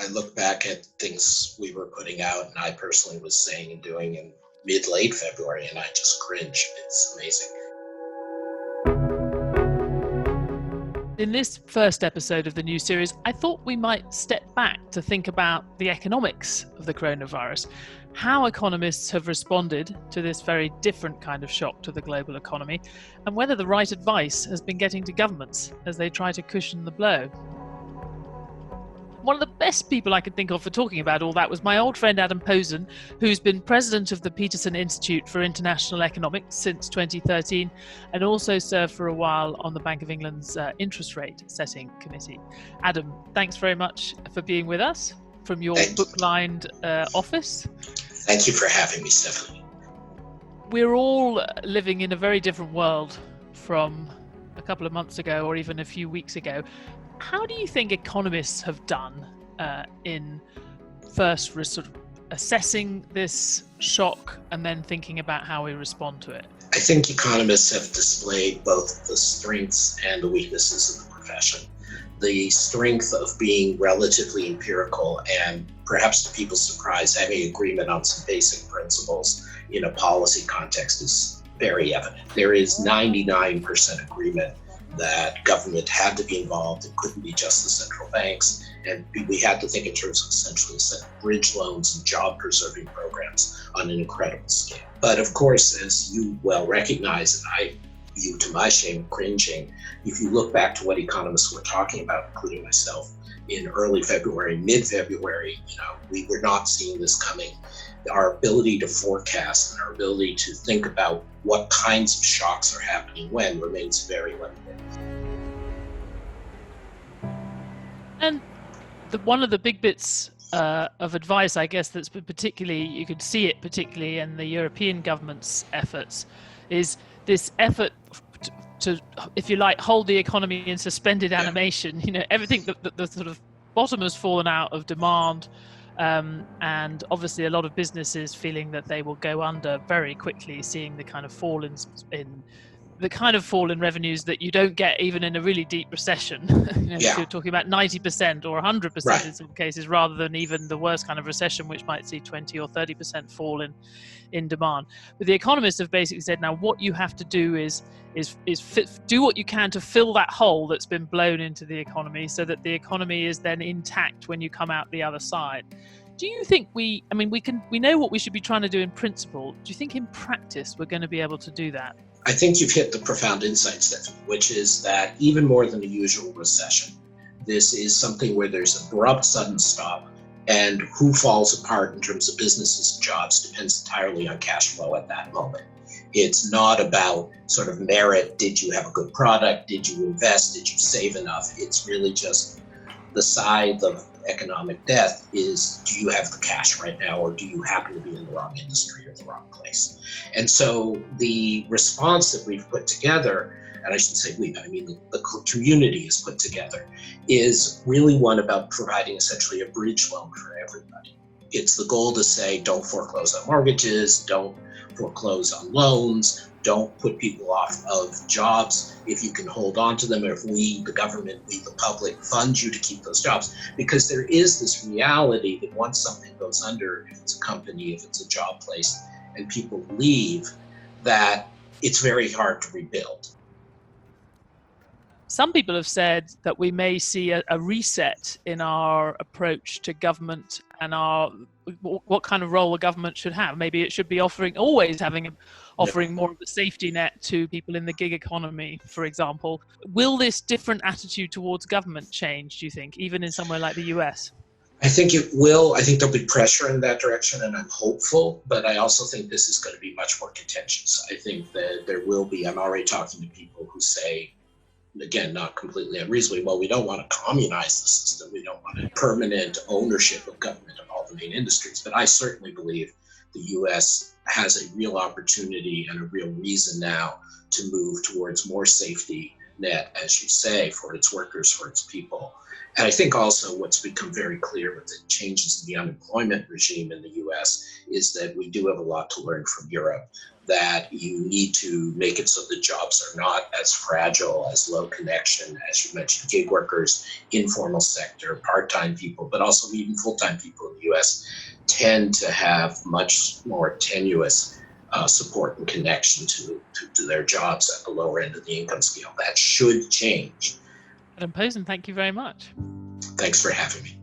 I look back at things we were putting out and I personally was saying and doing in mid-late February, and I just cringe. It's amazing. In this first episode of the new series, I thought we might step back to think about the economics of the coronavirus, how economists have responded to this very different kind of shock to the global economy, and whether the right advice has been getting to governments as they try to cushion the blow. One of the best people I could think of for talking about all that was my old friend Adam Posen, who's been president of the Peterson Institute for International Economics since 2013 and also served for a while on the Bank of England's interest rate setting committee. Adam, thanks very much for being with us from your book-lined office. Thank you for having me, Stephanie. We're all living in a very different world from a couple of months ago or even a few weeks ago. How do you think economists have done in first sort of assessing this shock and then thinking about how we respond to it? I think economists have displayed both the strengths and the weaknesses of the profession. The strength of being relatively empirical and, perhaps to people's surprise, having agreement on some basic principles in a policy context is very evident. There is 99% agreement that government had to be involved. It couldn't be just the central banks. And we had to think in terms of essentially bridge loans and job-preserving programs on an incredible scale. But of course, as you well recognize, and I view to my shame cringing, if you look back to what economists were talking about, including myself, in early February, mid-February, we were not seeing this coming. Our ability to forecast and our ability to think about what kinds of shocks are happening when remains very limited. And one of the big bits of advice, I guess, that's particularly, you could see it particularly in the European government's efforts, is this effort to, if you like, hold the economy in suspended animation. Everything the sort of bottom has fallen out of demand, and obviously a lot of businesses feeling that they will go under very quickly, seeing the kind of fall in revenues that you don't get even in a really deep recession. If you're talking about 90% or 100% in some cases, rather than even the worst kind of recession, which might see 20 or 30% fall in demand. But the economists have basically said, now what you have to do is do what you can to fill that hole that's been blown into the economy, so that the economy is then intact when you come out the other side. Do you think we know what we should be trying to do in principle? Do you think in practice we're going to be able to do that? I think you've hit the profound insight, Stephanie, which is that even more than a usual recession, this is something where there's an abrupt sudden stop, and who falls apart in terms of businesses and jobs depends entirely on cash flow at that moment. It's not about sort of merit. Did you have a good product? Did you invest? Did you save enough? It's really just the side of economic death is, do you have the cash right now, or do you happen to be in the wrong industry or the wrong place? And so the response that we've put together, and I should say the community has put together, is really one about providing essentially a bridge loan for everybody. It's the goal to say, don't foreclose on mortgages, don't foreclose on loans, don't put people off of jobs if you can hold on to them, or if we, the government, we, the public, fund you to keep those jobs. Because there is this reality that once something goes under, if it's a company, if it's a job place, and people leave, that it's very hard to rebuild. Some people have said that we may see a reset in our approach to government and what kind of role the government should have. Maybe it should be offering more of a safety net to people in the gig economy, for example. Will this different attitude towards government change, do you think, even in somewhere like the US? I think it will. I think there'll be pressure in that direction, and I'm hopeful, but I also think this is going to be much more contentious. I think that there will be, I'm already talking to people who say, again, not completely unreasonably, well, we don't want to communize the system. We don't want a permanent ownership of government of all the main industries. But I certainly believe the U.S. has a real opportunity and a real reason now to move towards more safety net, as you say, for its workers, for its people. And I think also what's become very clear with the changes in the unemployment regime in the U.S. is that we do have a lot to learn from Europe. that you need to make it so the jobs are not as fragile as low connection, as you mentioned, gig workers, informal sector, part-time people, but also even full-time people in the US tend to have much more tenuous support and connection to their jobs at the lower end of the income scale. That should change. Adam Posen, thank you very much. Thanks for having me.